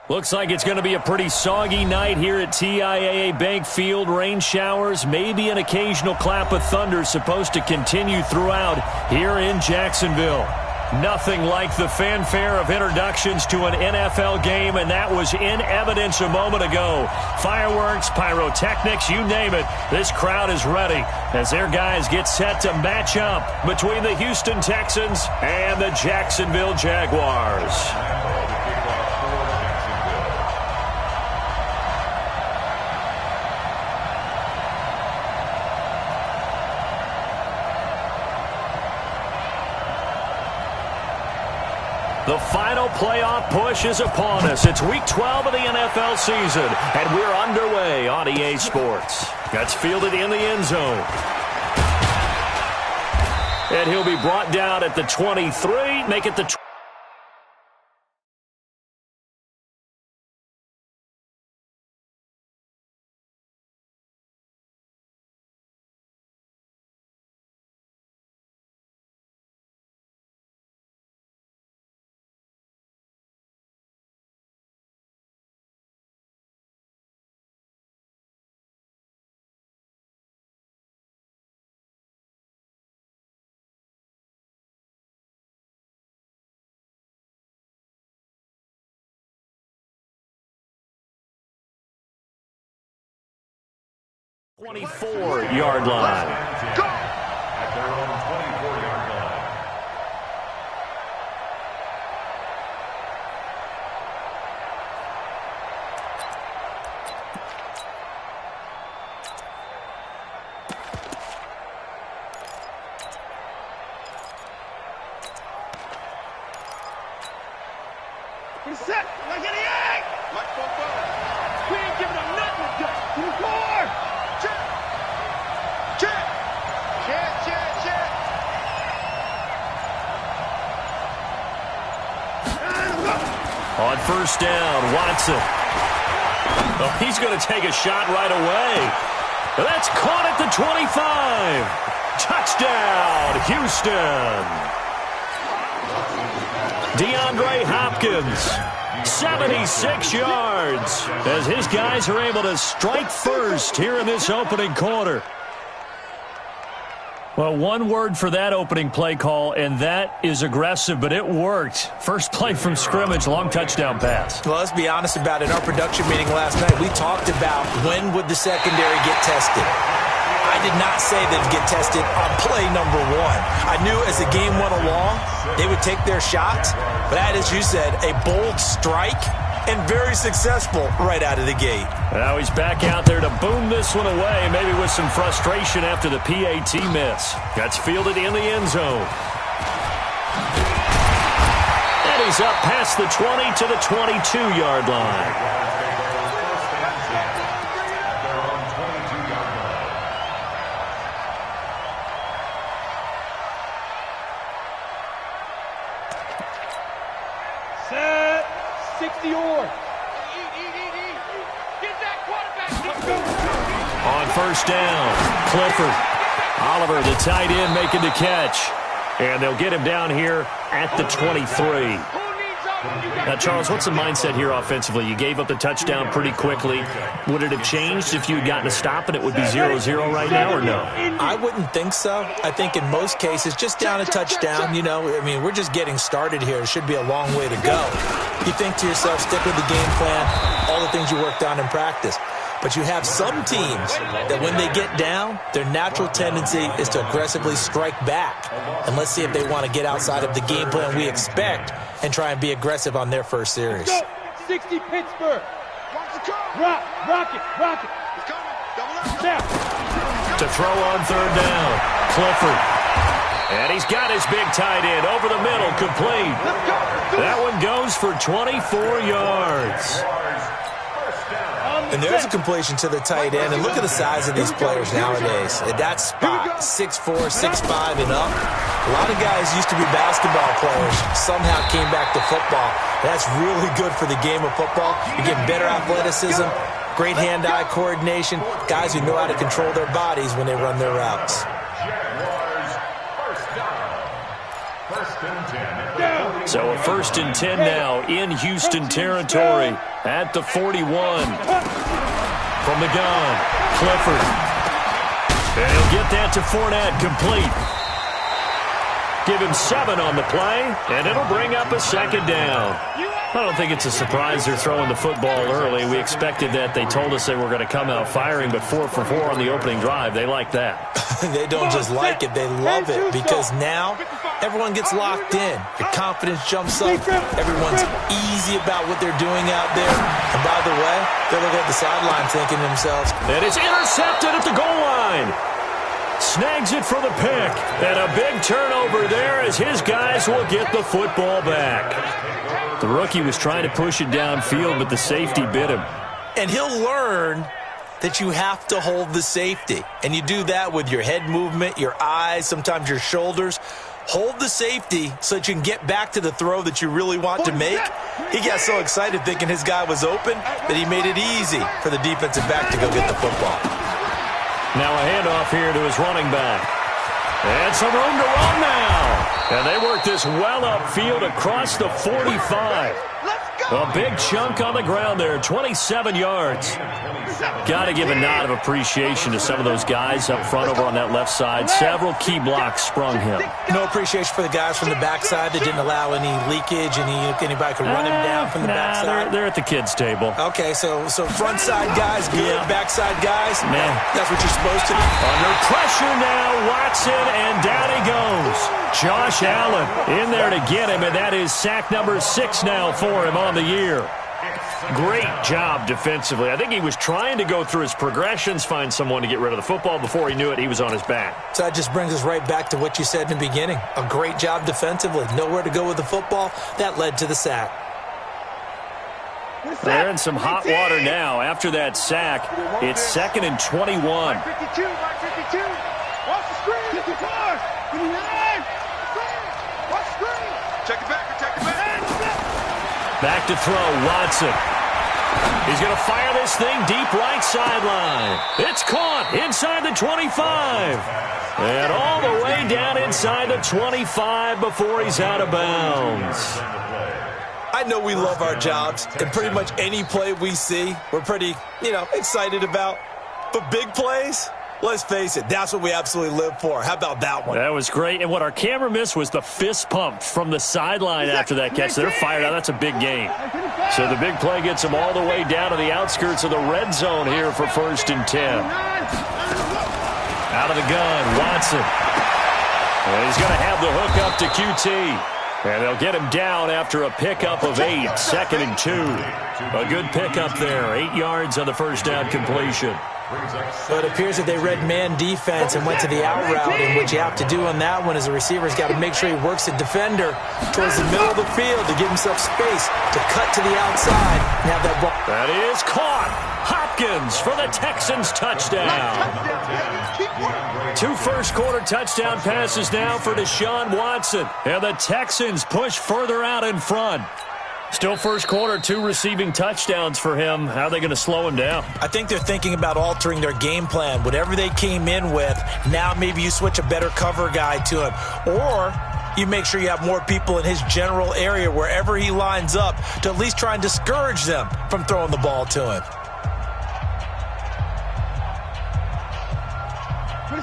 Looks like it's going to be a pretty soggy night here at TIAA Bank Field. Rain showers, maybe an occasional clap of thunder supposed to continue throughout here in Jacksonville. Nothing like the fanfare of introductions to an NFL game, and that was in evidence a moment ago. Fireworks, pyrotechnics, you name it. This crowd is ready as their guys get set to match up between the Houston Texans and the Jacksonville Jaguars. The final playoff push is upon us. It's Week 12 of the NFL season, and we're underway on EA Sports. That's fielded in the end zone. And he'll be brought down at the 23, make it the 24-yard line. Go! At their own 24-yard line. He's set. Like any egg. Like football. We ain't giving him nothing to do. To the core. Check. Check. Check, check, check. On first down, Watson. Oh, he's going to take a shot right away. That's caught at the 25. Touchdown, Houston. DeAndre Hopkins, 76 yards, as his guys are able to strike first here in this opening quarter. Well, one word for that opening play call, and that is aggressive, but it worked. First play from scrimmage, long touchdown pass. Well, let's be honest about it. In our production meeting last night, we talked about when would the secondary get tested. I did not say they'd get tested on play number one. I knew as the game went along, they would take their shots. But that, as you said, a bold strike and very successful right out of the gate. Now he's back out there to boom this one away, maybe with some frustration after the PAT miss. That's fielded in the end zone. And he's up past the 20 to the 22-yard line. On first down, Clifford. Oliver, the tight end, making the catch. And they'll get him down here at the 23. Now, Charles, what's the mindset here offensively? You gave up the touchdown pretty quickly. Would it have changed if you had gotten a stop and it would be 0-0 right now, or no? I wouldn't think so. I think in most cases, just down a touchdown, you know, I mean, we're just getting started here. It should be a long way to go. You think to yourself, stick with the game plan, all the things you worked on in practice. But you have some teams that when they get down, their natural tendency is to aggressively strike back. And let's see if they want to get outside of the game plan we expect and try and be aggressive on their first series. 60 Pittsburgh. Rock it. To throw on third down, Clifford. And he's got his big tight end over the middle, complete. That one goes for 24 yards. And there's a completion to the tight end. And look at the size of these players nowadays. At that spot, 6'4", 6'5", and up. A lot of guys used to be basketball players, somehow came back to football. That's really good for the game of football. You're getting better athleticism, great hand-eye coordination, guys who know how to control their bodies when they run their routes. Jaguars, first down. First and 10. So a 1st and 10 now in Houston territory at the 41. From the gun, Clifford. And he'll get that to Fournette, complete. Give him 7 on the play, and it'll bring up a 2nd down. I don't think it's a surprise they're throwing the football early. We expected that. They told us they were going to come out firing, but 4 for 4 on the opening drive. They like that. They don't just like it, they love it, because now everyone gets locked in. Your confidence jumps up. Everyone's easy about what they're doing out there. And by the way, they're looking at the sideline thinking to themselves, and it's intercepted at the goal line. Snags it for the pick. And a big turnover there as his guys will get the football back. The rookie was trying to push it downfield, but the safety bit him. And he'll learn that you have to hold the safety. And you do that with your head movement, your eyes, sometimes your shoulders. Hold the safety so that you can get back to the throw that you really want to make. He got so excited thinking his guy was open that he made it easy for the defensive back to go get the football. Now a handoff here to his running back. And some room to run now. And they work this well upfield across the 45. A big chunk on the ground there, 27 yards. Got to give a nod of appreciation to some of those guys up front over on that left side. Several key blocks sprung him. No appreciation for the guys from the backside that didn't allow any leakage, anybody could run him down from the backside. They're at the kids' table. Okay, so front side guys good, backside guys, man, that's what you're supposed to do. Under pressure now, Watson, and down he goes. Josh Allen in there to get him, and that is sack number 6 now for him on the year. Great job defensively. I think he was trying to go through his progressions, find someone to get rid of the football. Before he knew it, he was on his back. So that just brings us right back to what you said in the beginning. A great job defensively. Nowhere to go with the football. That led to the sack. They're in some hot water now. After that sack, it's 2nd and 21. 52, 52. Off the screen. 54. 59. Off the screen. Check it back. Check it back. Back to throw, Watson. He's going to fire this thing deep right sideline. It's caught inside the 25. And all the way down inside the 25 before he's out of bounds. I know we love our jobs, and pretty much any play we see, we're pretty, excited about. But big plays, let's face it, that's what we absolutely live for. How about that one? That was great. And what our camera missed was the fist pump from the sideline after that catch. They're fired out. That's a big gain. So the big play gets them all the way down to the outskirts of the red zone here for 1st and 10. Out of the gun, Watson. And he's going to have the hook up to QT. And they'll get him down after a pickup of 8, 2nd and 2. A good pickup there, 8 yards on the first down completion. So it appears that they read man defense and went to the out route, and what you have to do on that one is the receiver's got to make sure he works the defender towards the middle of the field to give himself space to cut to the outside and have that ball. That is caught. Hopkins for the Texans touchdown. 2 first-quarter touchdown passes now for Deshaun Watson. And the Texans push further out in front. Still first quarter, 2 receiving touchdowns for him. How are they going to slow him down? I think they're thinking about altering their game plan. Whatever they came in with, now maybe you switch a better cover guy to him. Or you make sure you have more people in his general area wherever he lines up to at least try and discourage them from throwing the ball to him.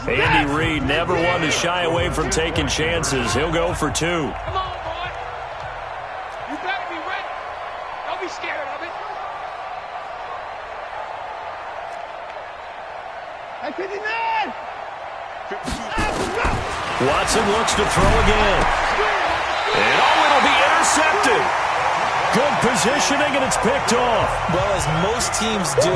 Andy Reid never one to shy away from taking chances. He'll go for 2. Come on, boy. You better be ready. Don't be scared of it. At 59. Watson looks to throw again. And it'll be intercepted. Good positioning, and it's picked off. Well, as most teams do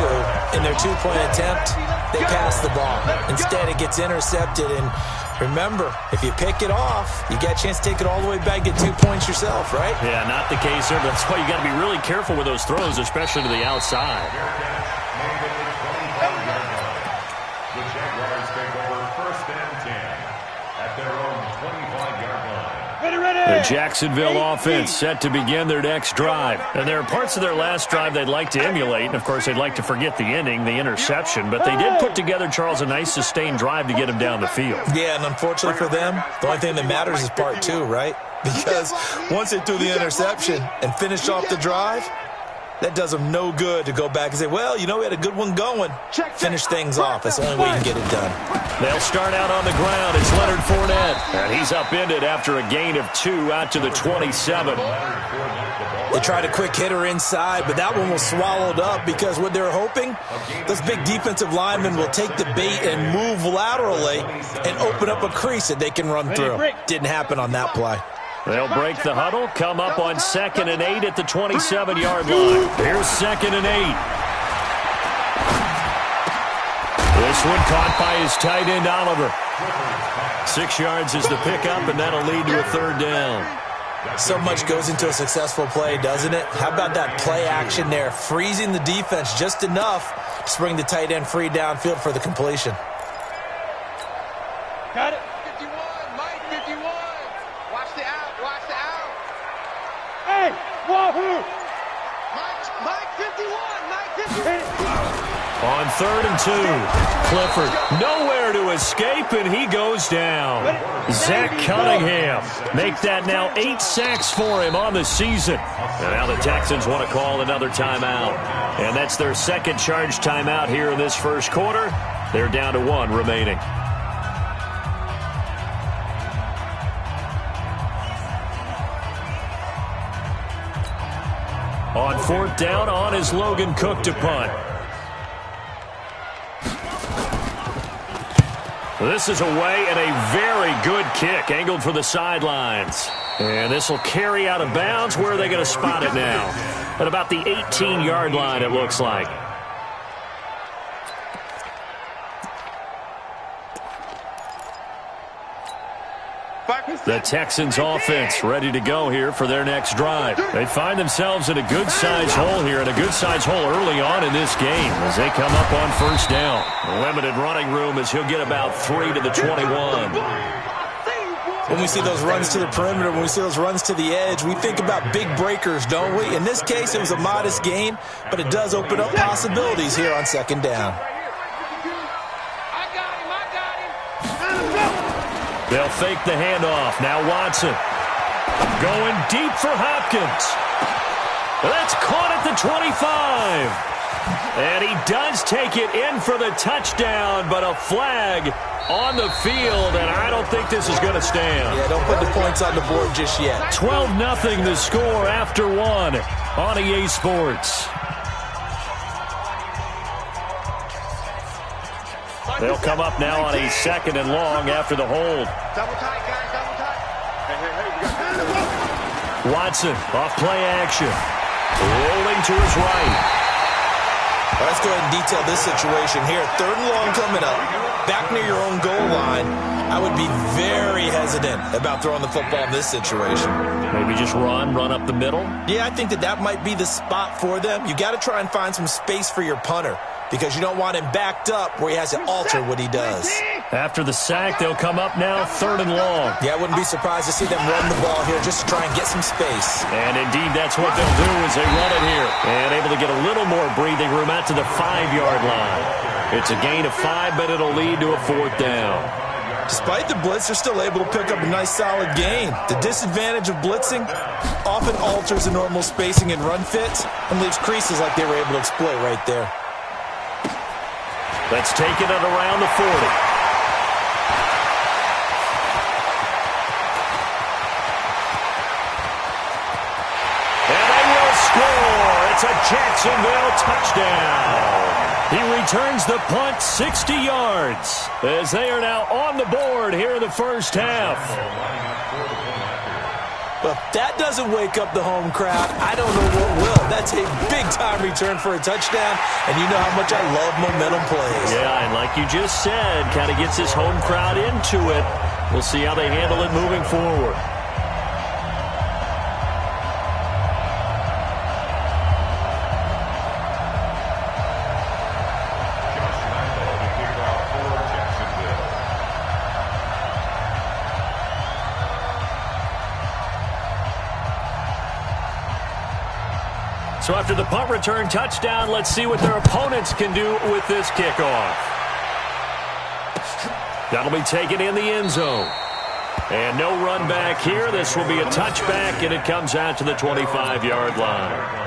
in their 2-point attempt, they pass the ball. Instead, it gets intercepted. And remember, if you pick it off, you get a chance to take it all the way back, get 2 points yourself, right? Yeah, not the case there. That's why you got to be really careful with those throws, especially to the outside. The Jaguars take over 1st and 10 at their own 25-yard line. The Jacksonville offense set to begin their next drive. And there are parts of their last drive they'd like to emulate. And, of course, they'd like to forget the ending, the interception. But they did put together, Charles, a nice sustained drive to get him down the field. Yeah, and unfortunately for them, the only thing that matters is part 2, right? Because once they threw the interception and finished off the drive, that does them no good to go back and say, well, you know, we had a good one going. Finish things off. That's the only way you can get it done. They'll start out on the ground. It's Leonard Fournette. And he's upended after a gain of 2 out to the 27. They tried a quick hitter inside, but that one was swallowed up because what they're hoping, those big defensive linemen will take the bait and move laterally and open up a crease that they can run through. Didn't happen on that play. They'll break the huddle, come up on 2nd and 8 at the 27-yard line. Here's 2nd and 8. This one caught by his tight end, Oliver. 6 yards is the pickup, and that'll lead to a 3rd down. So much goes into a successful play, doesn't it? How about that play action there, freezing the defense just enough to bring the tight end free downfield for the completion. Got it. 51, Mike 51. Watch the out, watch the out. Hey, Wahoo! Mike 51, Mike 51. On 3rd and 2, Clifford nowhere to escape, and he goes down. Zach Cunningham make that now 8 sacks for him on the season. And now the Texans want to call another timeout. And that's their 2nd charge timeout here in this 1st quarter. They're down to 1 remaining. On 4th down, on is Logan Cook to punt. This is away and a very good kick angled for the sidelines. And this will carry out of bounds. Where are they going to spot it now? At about the 18-yard line, it looks like. The Texans offense ready to go here for their next drive. They find themselves in a good-sized hole here, and a good-sized hole early on in this game as they come up on 1st down. Limited running room as he'll get about 3 to the 21. When we see those runs to the perimeter, when we see those runs to the edge, we think about big breakers, don't we? In this case, it was a modest gain, but it does open up possibilities here on 2nd down. They'll fake the handoff. Now Watson going deep for Hopkins. That's caught at the 25. And he does take it in for the touchdown, but a flag on the field, and I don't think this is going to stand. Yeah, don't put the points on the board just yet. 12-0 the score after 1 on EA Sports. They'll come up now on a 2nd and long after the hold. Double tight, guys, double tight. Hey, Watson off play action. Rolling to his right. Let's go ahead and detail this situation here. 3rd and long coming up. Back near your own goal line. I would be very hesitant about throwing the football in this situation. Maybe just run up the middle? Yeah, I think that might be the spot for them. You got to try and find some space for your punter, because you don't want him backed up where he has to alter what he does. After the sack, they'll come up now 3rd and long. Yeah, I wouldn't be surprised to see them run the ball here just to try and get some space. And indeed, that's what they'll do as they run it here. And able to get a little more breathing room out to the 5-yard line. It's a gain of 5, but it'll lead to a 4th down. Despite the blitz, they're still able to pick up a nice solid gain. The disadvantage of blitzing often alters the normal spacing and run fits and leaves creases like they were able to exploit right there. Let's take it at around the 40. And they will score. It's a Jacksonville touchdown. He returns the punt 60 yards as they are now on the board here in the 1st half. Well, if that doesn't wake up the home crowd, I don't know what will. That's a big-time return for a touchdown, and you know how much I love momentum plays. Yeah, and like you just said, kind of gets this home crowd into it. We'll see how they handle it moving forward. So after the punt return touchdown, let's see what their opponents can do with this kickoff. That'll be taken in the end zone. And no run back here. This will be a touchback, and it comes out to the 25-yard line.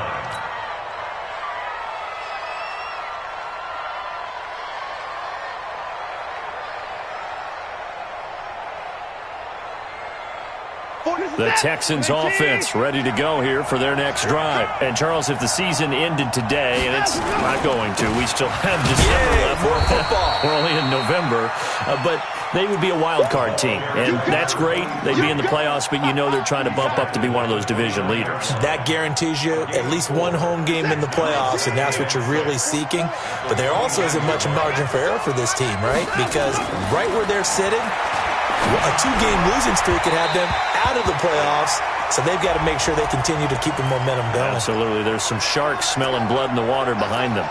The Texans offense ready to go here for their next drive. And, Charles, if the season ended today, and it's not going to, we still have December left. More football. We're only in November. But they would be a wild card team. And that's great. They'd be in the playoffs, but you know they're trying to bump up to be one of those division leaders. That guarantees you at least one home game in the playoffs, and that's what you're really seeking. But there also isn't much margin for error for this team, right? Because right where they're sitting, a two-game losing streak could have them out of the playoffs, so they've got to make sure they continue to keep the momentum going. Absolutely. There's some sharks smelling blood in the water behind them.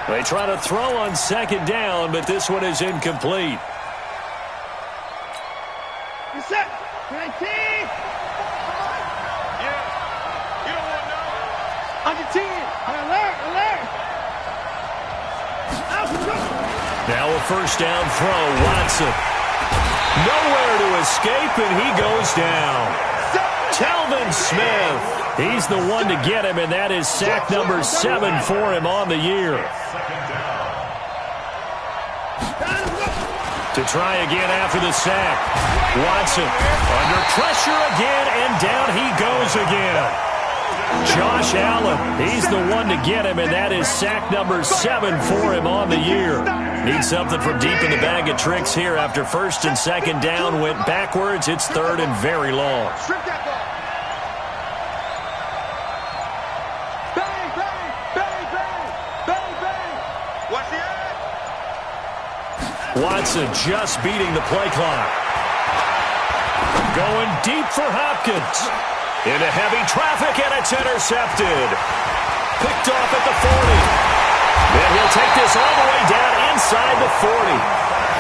They try to throw on second down, but this one is incomplete. You set. 19. Yeah. You don't want to know. Under 10. Alert. Now a first down throw. Watson. Nowhere to escape, and he goes down. Telvin Smith. He's the one to get him, and that is sack number 7 for him on the year. To try again after the sack. Watson under pressure again, and down he goes again. Josh Allen, he's the one to get him, and that is sack number 7 for him on the year. Needs something from deep in the bag of tricks here after first and second down went backwards. It's third and very long. Watson just beating the play clock. Going deep for Hopkins. Into heavy traffic, and it's intercepted. Picked off at the 40. And he'll take this all the way down inside the 40.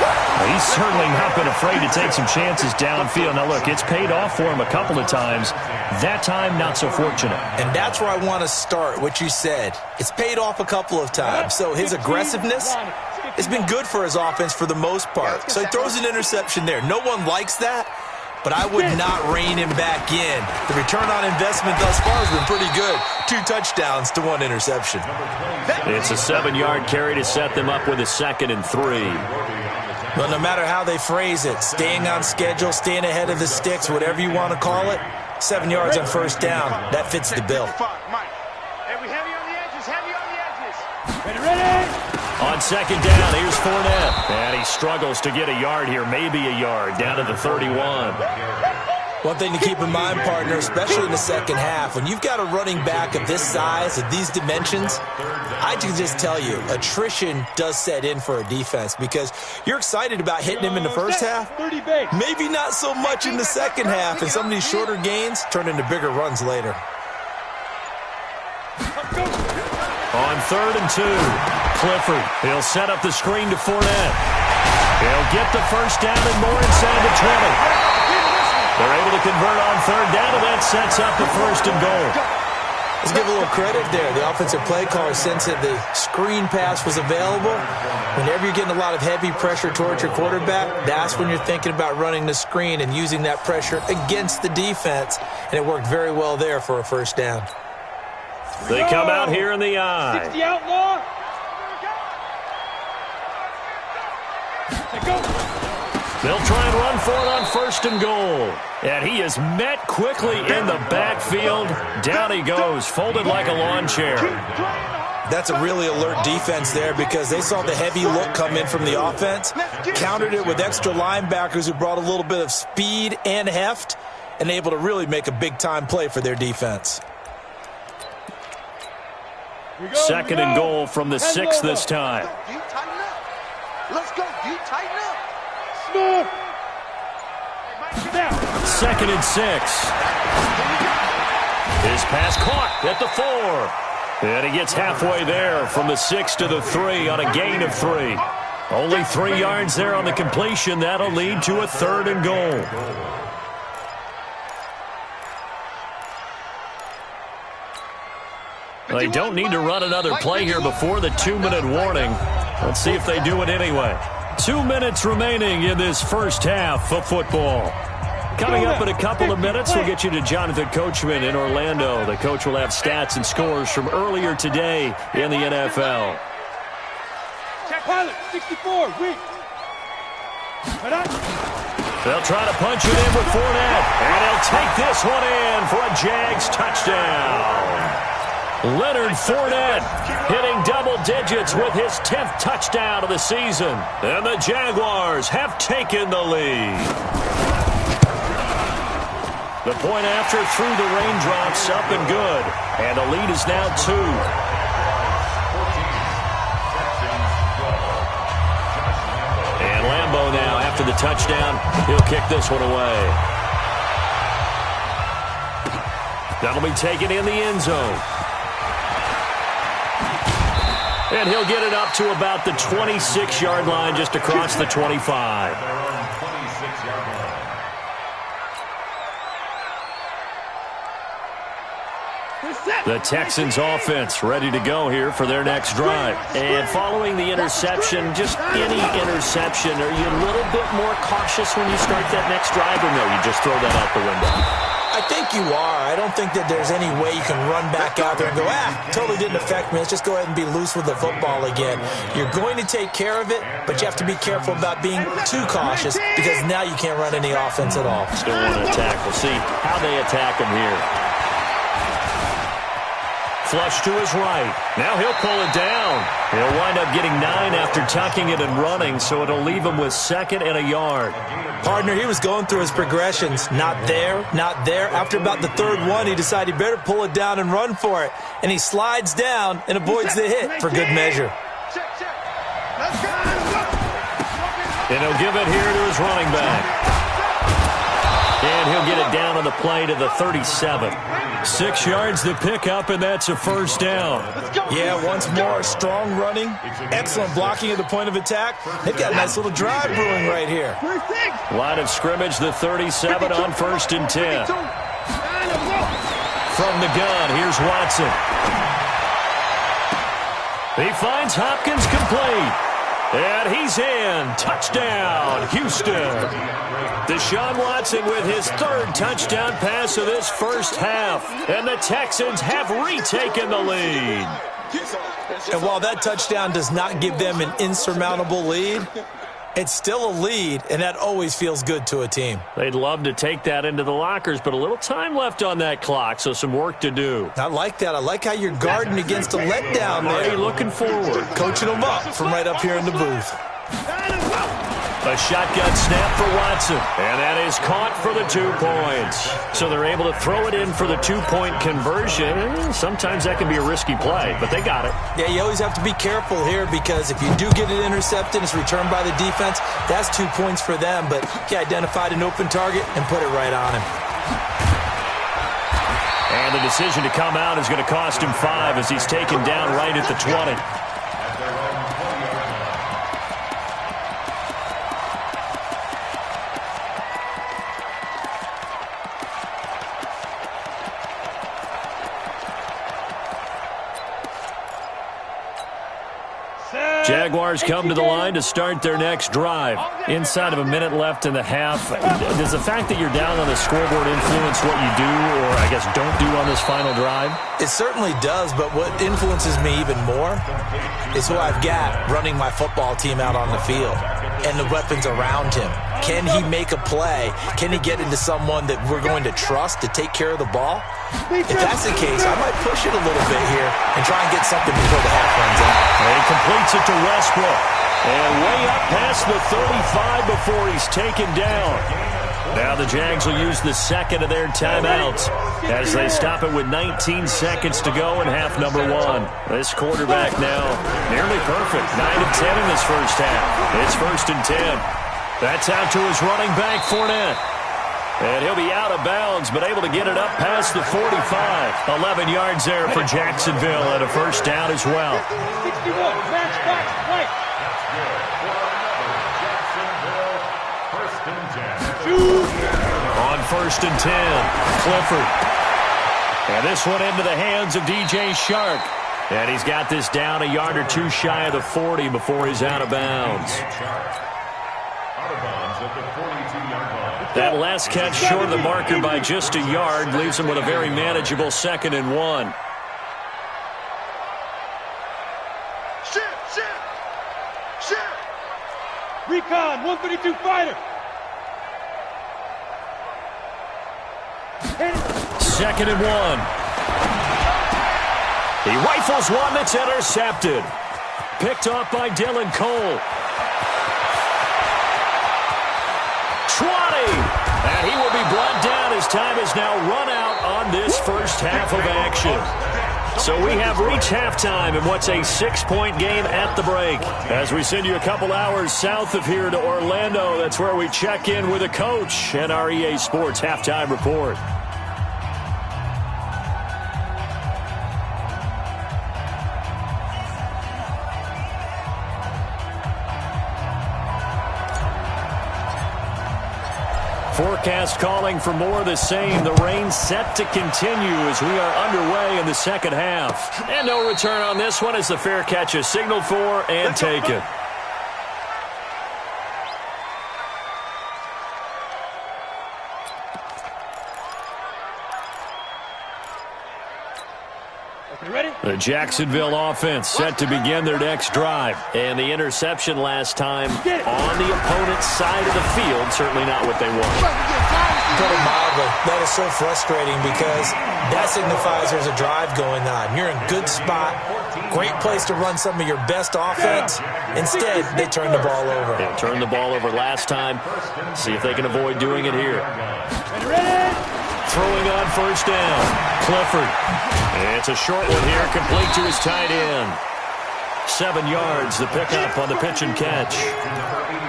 Well, he's certainly not been afraid to take some chances downfield. Now, look, it's paid off for him a couple of times. That time, not so fortunate. And that's where I want to start, what you said. It's paid off a couple of times. So his aggressiveness has been good for his offense for the most part. So he throws an interception there. No one likes that, but I would not rein him back in. The return on investment thus far has been pretty good. 2 touchdowns to 1 interception. It's a 7-yard carry to set them up with a 2nd and 3. Well, no matter how they phrase it, staying on schedule, staying ahead of the sticks, whatever you want to call it, 7 yards on first down, that fits the bill. On second down, here's Fournette. And he struggles to get a yard here, maybe a yard, down to the 31. One thing to keep in mind, partner, especially in the second half, when you've got a running back of this size, of these dimensions, I can just tell you, attrition does set in for a defense because you're excited about hitting him in the first half, maybe not so much in the second half, and some of these shorter gains turn into bigger runs later. On 3rd and 2, Clifford, he'll set up the screen to Fournette. He'll get the first down and more inside the 20. They're able to convert on 3rd down, and that sets up the 1st and goal. Let's give a little credit there. The offensive play caller, since that the screen pass was available, whenever you're getting a lot of heavy pressure towards your quarterback, that's when you're thinking about running the screen and using that pressure against the defense, and it worked very well there for a first down. They come out here in the eye. 60 outlaw. They'll try and run for it on 1st and goal. And he is met quickly in the backfield. Down he goes, folded like a lawn chair. That's a really alert defense there because they saw the heavy look come in from the offense, countered it with extra linebackers who brought a little bit of speed and heft, and able to really make a big-time play for their defense. 2nd and goal from the 6 this time. Let's go. You tighten up. 2nd and 6. His pass caught at the 4. And he gets halfway there from the 6 to the 3 on a gain of 3. Only 3 yards there on the completion. That'll lead to a 3rd and goal. They don't need to run another play here before the 2-minute warning. Let's see if they do it anyway. 2 minutes remaining in this first half of football. Coming up in a couple of minutes, we'll get you to Jonathan Coachman in Orlando. The coach will have stats and scores from earlier today in the NFL. Check pilot, 64, weak. They'll try to punch it in with Fournette, and he'll take this one in for a Jags touchdown. Leonard Fournette hitting double digits with his 10th touchdown of the season. And the Jaguars have taken the lead. The point after through the raindrops, up and good. And the lead is now 2. And Lambeau now, after the touchdown, he'll kick this one away. That'll be taken in the end zone. And he'll get it up to about the 26-yard line, just across the 25. The Texans offense ready to go here for their next drive. And following the interception, just any interception, are you a little bit more cautious when you start that next drive, or no, you just throw that out the window? I think you are. I don't think that there's any way you can run back out there and go, totally didn't affect me. Let's just go ahead and be loose with the football again. You're going to take care of it, but you have to be careful about being too cautious because now you can't run any offense at all. Still want to attack. We'll see how they attack him here. Flush to his right. Now he'll pull it down. He'll wind up getting 9 after tucking it and running, so it'll leave him with 2nd and a yard. Partner, he was going through his progressions. Not there, not there. After about the 3rd one, he decided he better pull it down and run for it. And he slides down and avoids the hit for good measure. And he'll give it here to his running back. And he'll get it down on the play to the 37. 6 yards to pick up, and that's a first down. Yeah, once more, strong running, excellent blocking at the point of attack. They've got a nice little drive brewing right here. Line of scrimmage, the 37 on 1st and 10. From the gun, here's Watson. He finds Hopkins complete. And he's in. Touchdown, Houston. Deshaun Watson with his 3rd touchdown pass of this first half. And the Texans have retaken the lead. And while that touchdown does not give them an insurmountable lead, it's still a lead, and that always feels good to a team. They'd love to take that into the lockers, but a little time left on that clock, so some work to do. I like that. I like how you're guarding against a letdown there. Already looking forward. Coaching them up from right up here in the booth. A shotgun snap for Watson, and that is caught for the 2 points. So they're able to throw it in for the 2-point conversion. Sometimes that can be a risky play, but they got it. Yeah, you always have to be careful here because if you do get it intercepted, it's returned by the defense, that's 2 points for them. But he identified an open target and put it right on him. And the decision to come out is going to cost him 5 as he's taken down right at the 20. Jaguars come to the line to start their next drive. Inside of a minute left in the half. Does the fact that you're down on the scoreboard influence what you do, or I guess don't do on this final drive? It certainly does, but what influences me even more is who I've got running my football team out on the field and the weapons around him. Can he make a play? Can he get into someone that we're going to trust to take care of the ball? If that's the case, I might push it a little bit here and try and get something before the half runs out. And he completes it to Westbrook. And way up past the 35 before he's taken down. Now the Jags will use the 2nd of their timeouts as they stop it with 19 seconds to go in half number 1. This quarterback now nearly perfect. 9 of 10 in this first half. It's 1st and 10. That's out to his running back, Fournette. And he'll be out of bounds, but able to get it up past the 45. 11 yards there for Jacksonville and a first down as well. 61, match back, right. On 1st and 10, Clifford. And this one into the hands of DJ Shark. And he's got this down a yard or 2 shy of the 40 before he's out of bounds. Out of bounds at the 42-yard line. That last catch short of the marker by just a yard leaves him with a very manageable 2nd and 1. Recon, 132 fighter. 2nd and 1. He rifles one that's intercepted. Picked off by Dylan Cole. 20. And he will be brought down as time is now run out on this first half of action. So we have reached halftime in what's a 6-point game at the break. As we send you a couple hours south of here to Orlando, that's where we check in with a coach and our EA Sports Halftime Report. Forecast calling for more of the same. The rain set to continue as we are underway in the second half. And no return on this one as the fair catch is signaled for and taken. The Jacksonville offense set to begin their next drive. And the interception last time on the opponent's side of the field, certainly not what they want. Put it mildly, that is so frustrating because that signifies there's a drive going on. You're in good spot, great place to run some of your best offense. Instead, they turn the ball over. They turned the ball over last time. See if they can avoid doing it here. Throwing on first down, Clifford. It's a short one here, complete to his tight end. 7 yards, the pickup on the pitch and catch.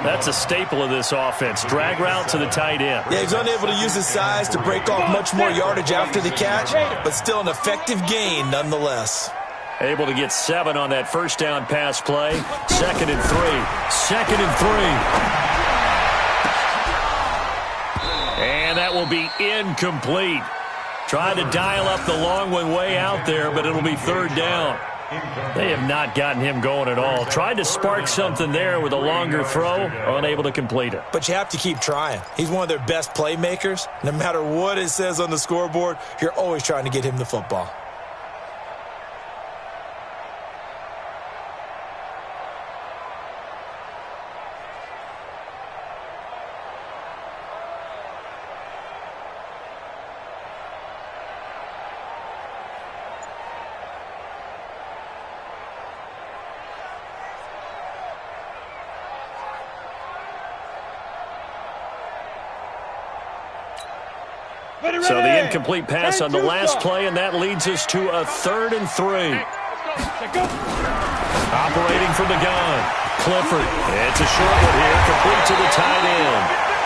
That's a staple of this offense. Drag route to the tight end. Yeah, he's unable to use his size to break off much more yardage after the catch, but still an effective gain nonetheless. Able to get 7 on that first down pass play. 2nd and 3. 2nd and 3. And that will be incomplete. Trying to dial up the long one way out there, but it'll be 3rd down. They have not gotten him going at all. Tried to spark something there with a longer throw, unable to complete it. But you have to keep trying. He's one of their best playmakers. No matter what it says on the scoreboard, you're always trying to get him the football. So the incomplete pass on the last play, and that leads us to a 3rd and 3. Operating from the gun, Clifford. It's a short one here, complete to the tight end.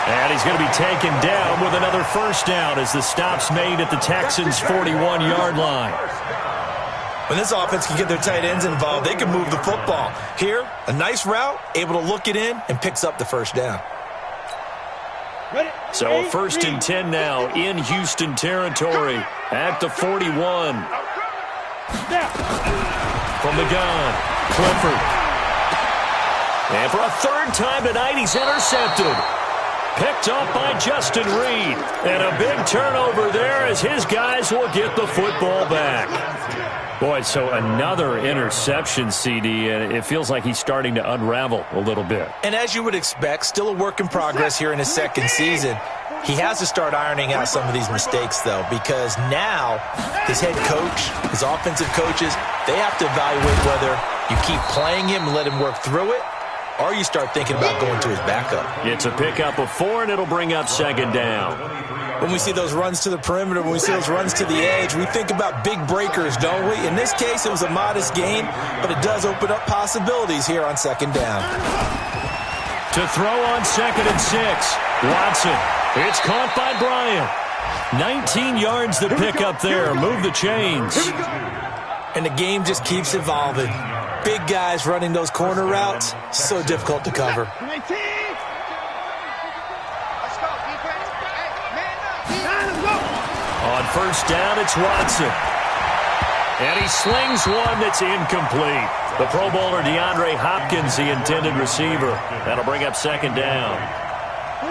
And he's going to be taken down with another first down as the stop's made at the Texans' 41-yard line. When this offense can get their tight ends involved, they can move the football. Here, a nice route, able to look it in, and picks up the first down. So a 1st and 10 now in Houston territory at the 41. From the gun, Clifford. And for a 3rd time tonight, he's intercepted. Picked up by Justin Reed. And a big turnover there as his guys will get the football back. Boy, so another interception, CD, and it feels like he's starting to unravel a little bit. And as you would expect, still a work in progress here in his 2nd season. He has to start ironing out some of these mistakes, though, because now his head coach, his offensive coaches, they have to evaluate whether you keep playing him and let him work through it, or you start thinking about going to his backup. It's a pickup of 4, and it'll bring up 2nd down. When we see those runs to the perimeter, when we see those runs to the edge, we think about big breakers, don't we? In this case, it was a modest gain, but it does open up possibilities here on 2nd down. To throw on 2nd and 6, Watson. It's caught by Bryant. 19 yards to pick up there. Move the chains. And the game just keeps evolving. Big guys running those corner routes, so difficult to cover. On first down, it's Watson. And he slings one that's incomplete. The Pro Bowler DeAndre Hopkins, the intended receiver. That'll bring up 2nd down.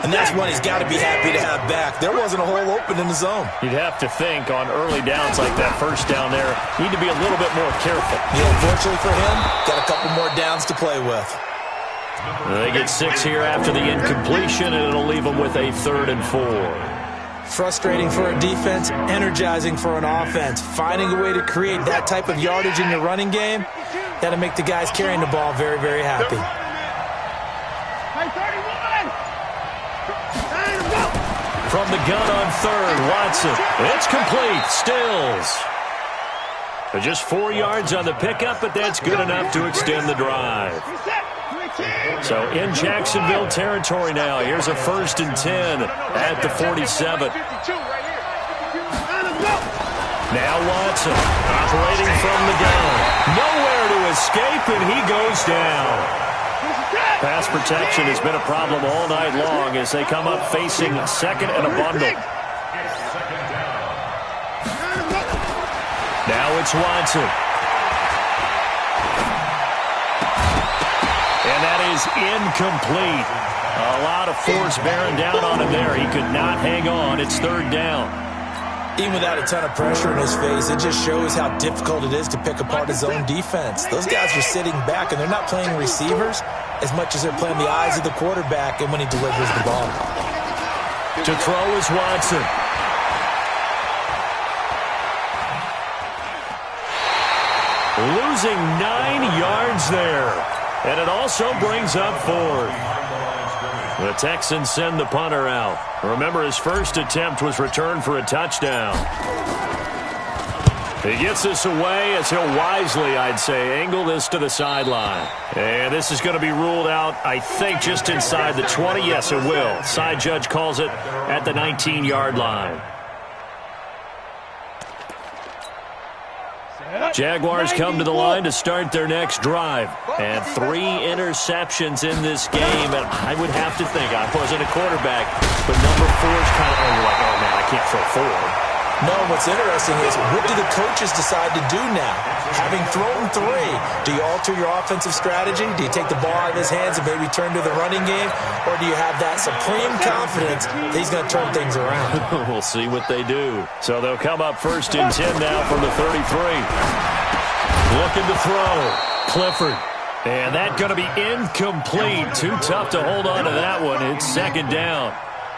And that's one he's got to be happy to have back. There wasn't a hole open in the zone. You'd have to think on early downs like that first down there, need to be a little bit more careful. Yeah, unfortunately for him, got a couple more downs to play with. They get 6 here after the incompletion, and it'll leave them with a 3rd and 4. Frustrating for a defense, energizing for an offense. Finding a way to create that type of yardage in your running game, that'll make the guys carrying the ball very, very happy. From the gun on 3rd, Watson. It's complete. Stills. Just 4 yards on the pickup, but that's good enough to extend the drive. So in Jacksonville territory now. Here's a 1st and 10 at the 47. Now Watson operating from the gun. Nowhere to escape, and he goes down. Pass protection has been a problem all night long as they come up facing 2nd and a bundle. Now it's Watson. And that is incomplete. A lot of force bearing down on him there. He could not hang on. It's 3rd down. Even without a ton of pressure in his face, it just shows how difficult it is to pick apart his own defense. Those guys are sitting back, and they're not playing receivers as much as they're playing the eyes of the quarterback and when he delivers the ball. To throw is Watson. Losing 9 yards there. And it also brings up 4th. The Texans send the punter out. Remember, his first attempt was returned for a touchdown. He gets this away as he'll wisely, I'd say, angle this to the sideline. And this is going to be ruled out, I think, just inside the 20. Yes, it will. Side judge calls it at the 19-yard line. Jaguars come to the line to start their next drive. And 3 interceptions in this game. And I would have to think, I wasn't a quarterback, but number 4 is kind of, you're like, oh, man, I can't throw 4. No, what's interesting is, what do the coaches decide to do now? Having thrown 3, do you alter your offensive strategy? Do you take the ball out of his hands and maybe turn to the running game? Or do you have that supreme confidence that he's going to turn things around? We'll see what they do. So they'll come up 1st and 10 now from the 33. Looking to throw. Clifford. And that's going to be incomplete. Too tough to hold on to that one. It's 2nd down.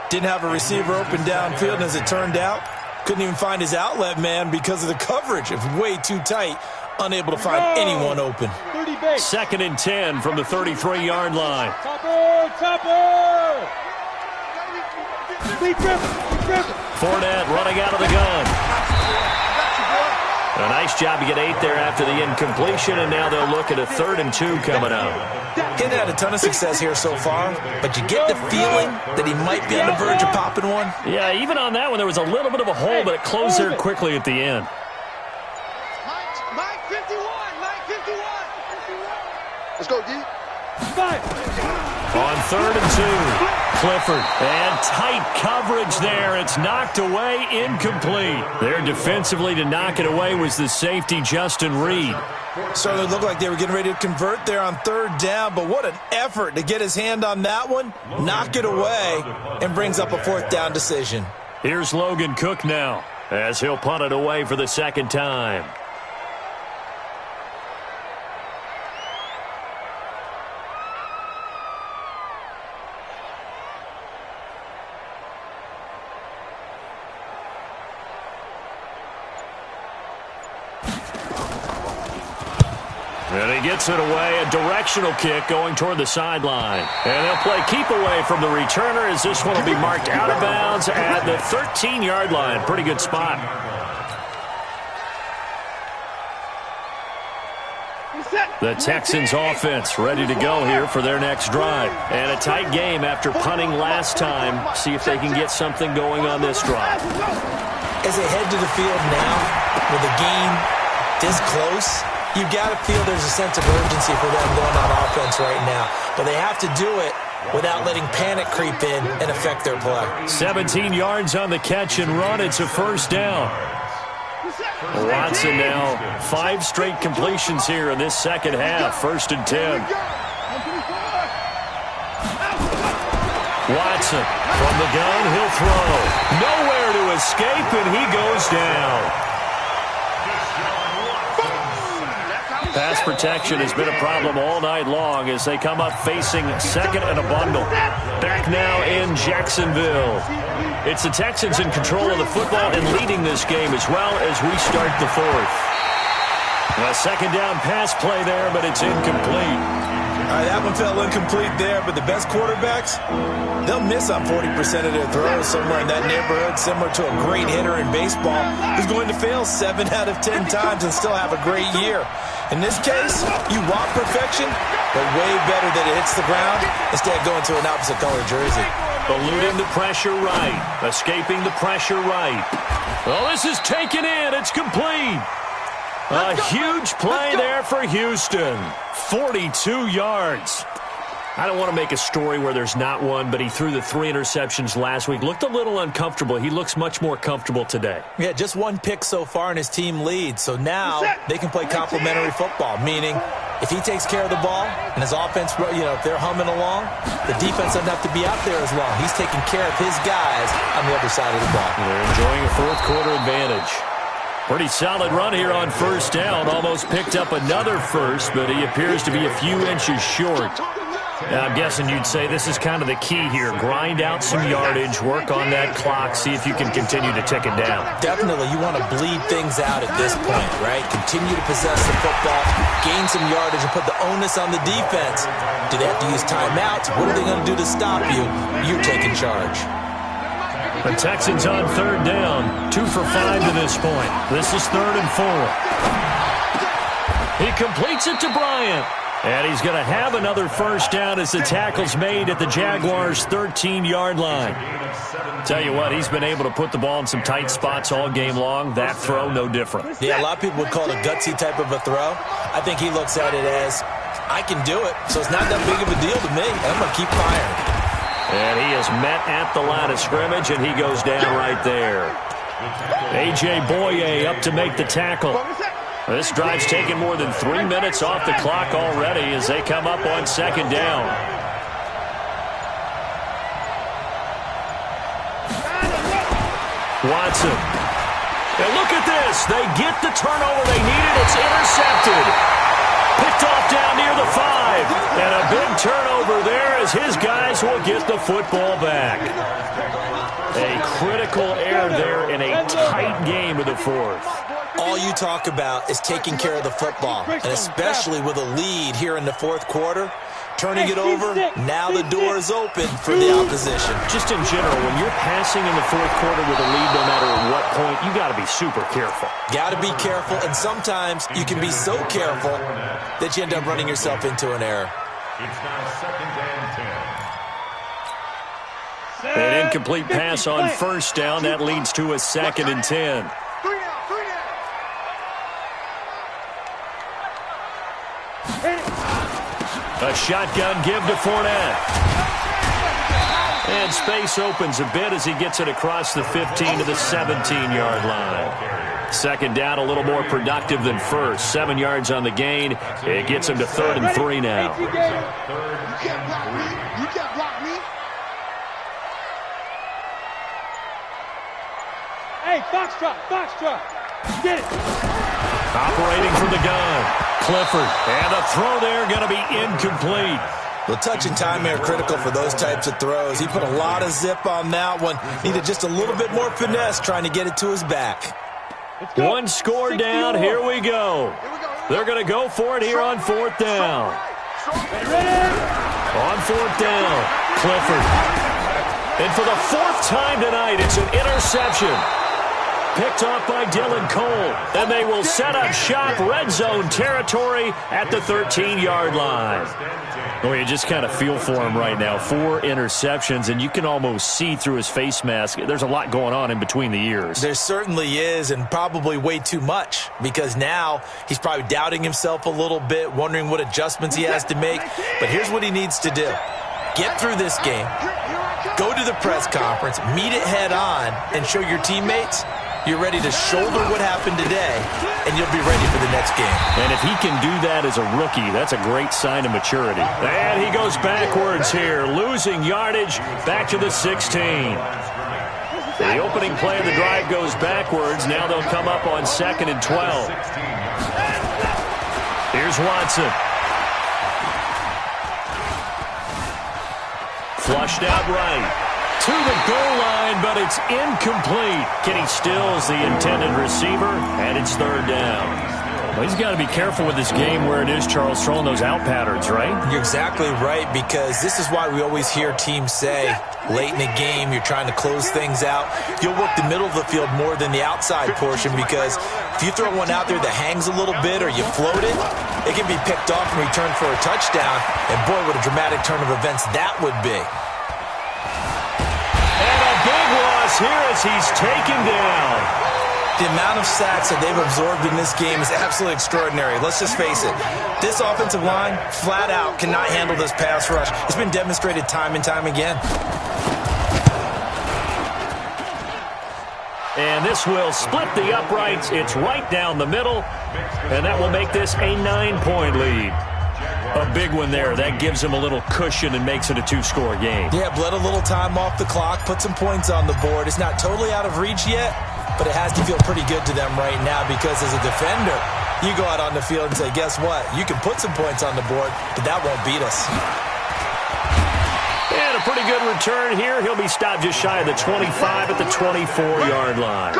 Didn't have a receiver open downfield, and as it turned out, couldn't even find his outlet man because of the coverage. It was way too tight. Unable to find anyone open. 2nd and 10 from the 33-yard line. Fournette running out of the gun. A nice job to get 8 there after the incompletion, and now they'll look at a 3rd and 2 coming up. He's had a ton of success here so far, but you get the feeling that he might be on the verge of popping one. Yeah, even on that one, there was a little bit of a hole, but it closed there quickly at the end. Mike 51, Mike 51. Let's go, D. 5. On 3rd and 2, Clifford. And tight coverage there. It's knocked away, incomplete. There defensively to knock it away was the safety, Justin Reed. Certainly looked like they were getting ready to convert there on 3rd down, but what an effort to get his hand on that one, knock it away, and brings up a 4th down decision. Here's Logan Cook now as he'll punt it away for the 2nd time. And he gets it away, a directional kick going toward the sideline. And they'll play keep away from the returner as this one will be marked out of bounds at the 13-yard line. Pretty good spot. The Texans offense ready to go here for their next drive. And a tight game after punting last time. See if they can get something going on this drive. As they head to the field now, with the game this close, you've got to feel there's a sense of urgency for them going on offense right now. But they have to do it without letting panic creep in and affect their play. 17 yards on the catch and run. It's a 1st down. Watson now 5 straight completions here in this 2nd half. 1st and 10. Watson from the gun, he'll throw. Nowhere to escape, and he goes down. Pass protection has been a problem all night long as they come up facing second and a bundle. Back now in Jacksonville. It's the Texans in control of the football and leading this game as well as we start the fourth. A second down pass play there, but it's incomplete. All right, that one fell incomplete there, but the best quarterbacks, they'll miss on 40% of their throws somewhere in that neighborhood, similar to a great hitter in baseball who's going to fail 7 out of 10 times and still have a great year. In this case, you want perfection, but way better that it hits the ground instead of going to an opposite color jersey. Eluding the pressure right, escaping the pressure right. Well, this is taken in. It's complete. A huge play there for Houston. 42 yards. I don't want to make a story where there's not one, but he threw the 3 interceptions last week. Looked a little uncomfortable. He looks much more comfortable today. Yeah, just 1 pick so far and his team leads. So now they can play complementary football, meaning if he takes care of the ball and his offense, if they're humming along, the defense doesn't have to be out there as long. He's taking care of his guys on the other side of the ball. They're enjoying a fourth quarter advantage. Pretty solid run here on first down. Almost picked up another first, but he appears to be a few inches short. Now, I'm guessing you'd say this is kind of the key here. Grind out some yardage, work on that clock, see if you can continue to tick it down. Definitely, you want to bleed things out at this point, right? Continue to possess the football, gain some yardage, and put the onus on the defense. Do they have to use timeouts? What are they going to do to stop you? You're taking charge. The Texans on third down, 2 for 5 to this point. This is 3rd and 4. He completes it to Bryant. And he's going to have another first down as the tackle's made at the Jaguars' 13-yard line. Tell you what, he's been able to put the ball in some tight spots all game long. That throw, no different. Yeah, a lot of people would call it a gutsy type of a throw. I think he looks at it as, I can do it, so it's not that big of a deal to me. I'm going to keep firing. And he is met at the line of scrimmage, and he goes down right there. A.J. Boye up to make the tackle. This drive's taken more than 3 minutes off the clock already as they come up on second down. Watson. And look at this. They get the turnover they needed. It's intercepted. Picked off down near the 5. And a big turnover there as his guys will get the football back. A critical error there in a tight game of the fourth. All you talk about is taking care of the football, and especially with a lead here in the fourth quarter, turning it over, now the door is open for the opposition. Just in general, when you're passing in the fourth quarter with a lead, no matter what point, you got to be super careful. Got to be careful, and sometimes you can be so careful that you end up running yourself into an error. It's now 2nd and 10. An incomplete pass on first down. That leads to a 2nd and 10. A shotgun give to Fournette. And space opens a bit as he gets it across the 15 to the 17-yard line. Second down, a little more productive than first. 7 yards on the gain. It gets him to 3rd and 3 now. You can't block me. You can't block me. Hey, Foxtrot. Get it. Operating from the gun. Clifford. And a throw there going to be incomplete. The touch and time are critical for those types of throws. He put a lot of zip on that one. Needed just a little bit more finesse trying to get it to his back. One score down. Here we go. They're going to go for it here on 4th down. On 4th down, Clifford. And for the 4th time tonight, it's an interception. Picked off by Dylan Cole. And they will set up shop, red zone territory at the 13-yard line. Well, you just kind of feel for him right now. 4 interceptions, and you can almost see through his face mask. There's a lot going on in between the ears. There certainly is, and probably way too much, because now he's probably doubting himself a little bit, wondering what adjustments he has to make. But here's what he needs to do. Get through this game, go to the press conference, meet it head on, and show your teammates You're ready to shoulder what happened today, and you'll be ready for the next game. And if he can do that as a rookie, that's a great sign of maturity. And he goes backwards here, losing yardage back to the 16. The opening play of the drive goes backwards. Now they'll come up on 2nd and 12. Here's Watson. Flushed out right. To the goal line, but it's incomplete. Kenny Stills, the intended receiver, and it's 3rd down. Well, he's got to be careful with this game where it is, Charles, throwing those out patterns, right? You're exactly right, because this is why we always hear teams say, late in the game, you're trying to close things out. You'll work the middle of the field more than the outside portion, because if you throw one out there that hangs a little bit or you float it, it can be picked off and returned for a touchdown. And boy, what a dramatic turn of events that would be. And a big loss here as he's taken down. The amount of sacks that they've absorbed in this game is absolutely extraordinary. Let's just face it. This offensive line, flat out, cannot handle this pass rush. It's been demonstrated time and time again. And this will split the uprights. It's right down the middle. And that will make this a 9-point lead. A big one there. That gives them a little cushion and makes it a 2-score game. Yeah, bled a little time off the clock, put some points on the board. It's not totally out of reach yet, but it has to feel pretty good to them right now, because as a defender, you go out on the field and say, guess what? You can put some points on the board, but that won't beat us. And a pretty good return here. He'll be stopped just shy of the 25 at the 24-yard line.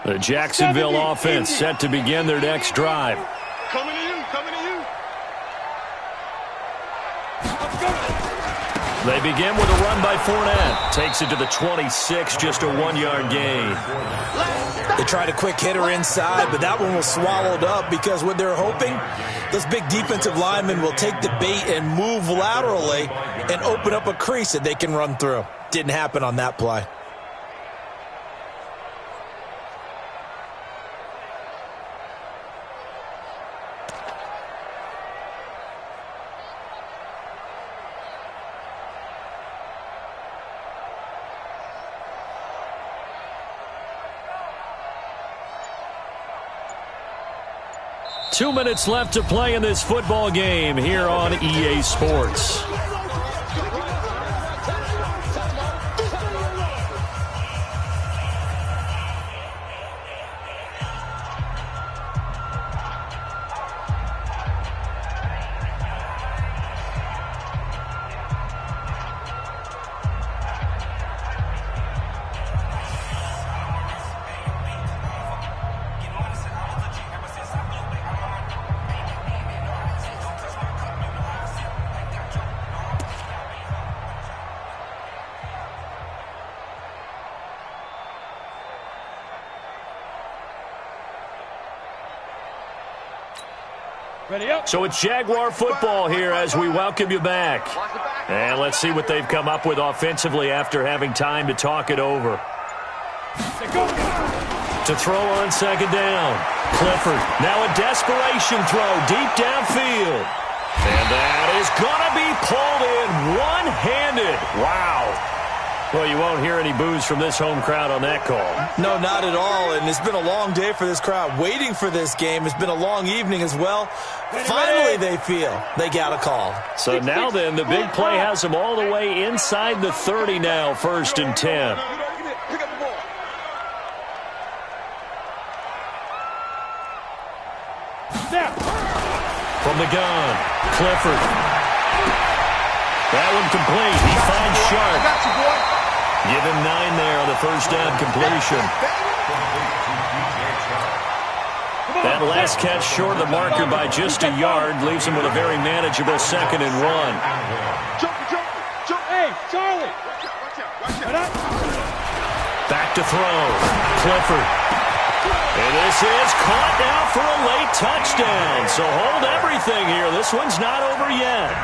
The Jacksonville offense set to begin their next drive. Coming to you, coming to you. They begin with a run by Fournette. Takes it to the 26, just a 1-yard gain. They tried a quick hitter inside, but that one was swallowed up, because what they're hoping, those big defensive linemen will take the bait and move laterally and open up a crease that they can run through. Didn't happen on that play. Two minutes left to play in this football game here on EA Sports. So it's Jaguar football here as we welcome you back. And let's see what they've come up with offensively after having time to talk it over. To throw on 2nd down. Clifford, now a desperation throw deep downfield. And that is going to be pulled in one-handed. Wow. Well, you won't hear any boos from this home crowd on that call. No, not at all. And it's been a long day for this crowd waiting for this game. It's been a long evening as well. Finally, they feel they got a call. So now then, the big play has them all the way inside the 30 now, 1st and 10. From the gun, Clifford. That one complete. He finds Sharp. Give him 9 there on the 1st down completion. That last catch short of the marker by just a yard leaves him with a very manageable 2nd and 1. Hey, Charlie. Back to throw. Clifford. And this is caught now for a late touchdown. So hold everything here. This one's not over yet.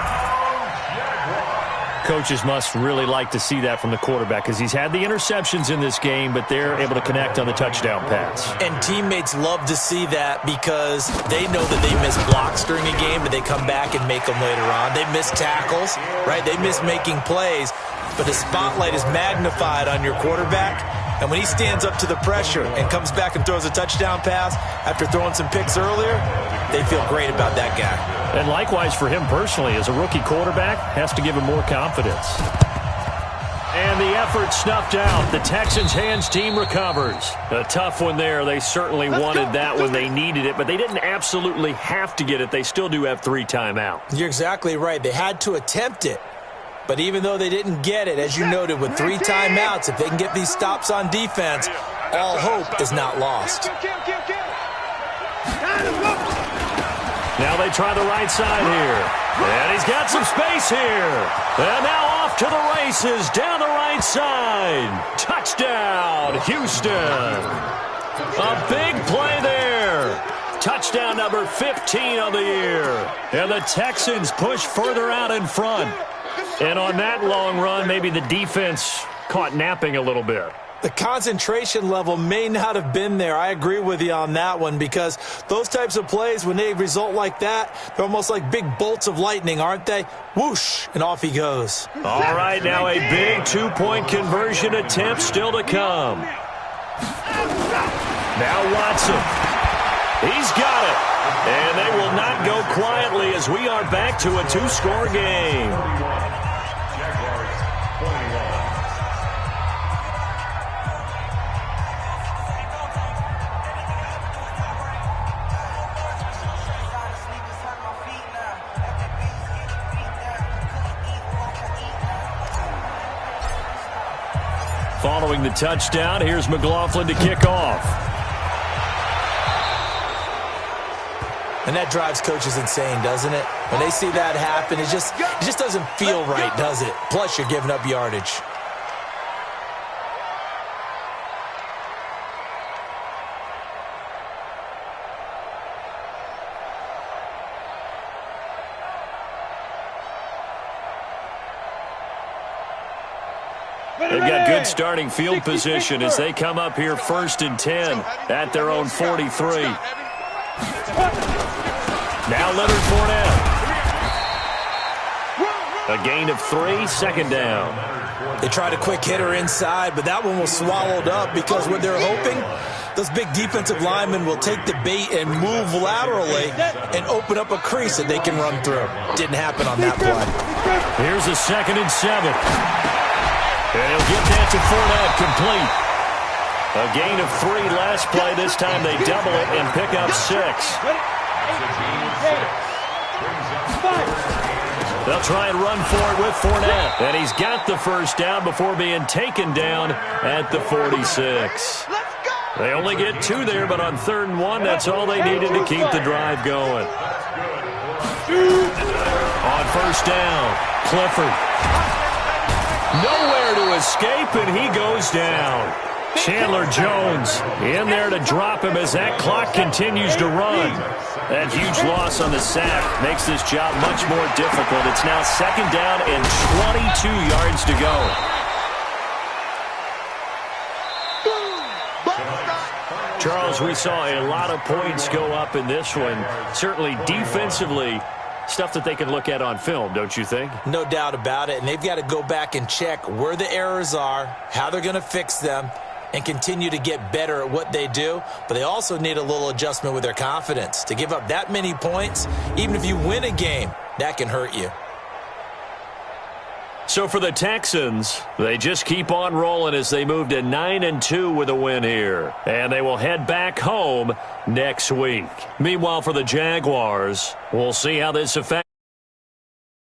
Coaches must really like to see that from the quarterback because he's had the interceptions in this game, but they're able to connect on the touchdown pass. And teammates love to see that because they know that they miss blocks during a game, but they come back and make them later on. They miss tackles, right? They miss making plays, but the spotlight is magnified on your quarterback. And when he stands up to the pressure and comes back and throws a touchdown pass after throwing some picks earlier, they feel great about that guy. And likewise for him personally, as a rookie quarterback, has to give him more confidence. And the effort snuffed out. The Texans' hands team recovers. A tough one there. They certainly wanted that when they needed it, but they didn't absolutely have to get it. They still do have 3 timeouts. You're exactly right. They had to attempt it. But even though they didn't get it, as you noted, with 3 timeouts, if they can get these stops on defense, all hope is not lost. Now they try the right side here. And he's got some space here. And now off to the races down the right side. Touchdown, Houston. A big play there. Touchdown number 15 on the year. And the Texans push further out in front. And on that long run, maybe the defense caught napping a little bit. The concentration level may not have been there. I agree with you on that one because those types of plays, when they result like that, they're almost like big bolts of lightning, aren't they? Whoosh, and off he goes. All right, now a big 2-point conversion attempt still to come. Now Watson. He's got it. And they will not go quietly as we are back to a 2-score game. Following the touchdown, here's McLaughlin to kick off. And that drives coaches insane, doesn't it? When they see that happen, it just doesn't feel right, does it? Plus, you're giving up yardage. They've got good starting field position as they come up here 1st and 10 at their own 43. Now Leonard Fournette. A gain of 3, 2nd down. They tried a quick hitter inside, but that one was swallowed up because what they're hoping, those big defensive linemen will take the bait and move laterally and open up a crease that they can run through. Didn't happen on that play. Here's a 2nd and 7. And he'll get that to Fournette, complete. A gain of 3 last play. This time they double it and pick up 6. They'll try and run for it with Fournette. And he's got the 1st down before being taken down at the 46. They only get 2 there, but on 3rd and 1, that's all they needed to keep the drive going. On 1st down, Clifford. Nowhere to escape, and he goes down. Chandler Jones in there to drop him as that clock continues to run. That huge loss on the sack makes this job much more difficult. It's now 2nd down and 22 yards to go. Charles, we saw a lot of points go up in this one. Certainly defensively, stuff that they can look at on film, don't you think? No doubt about it, and they've got to go back and check where the errors are, how they're going to fix them, and continue to get better at what they do. But they also need a little adjustment with their confidence. To give up that many points, even if you win a game, that can hurt you. So for the Texans, they just keep on rolling as they move to 9-2 with a win here. And they will head back home next week. Meanwhile, for the Jaguars, we'll see how this affects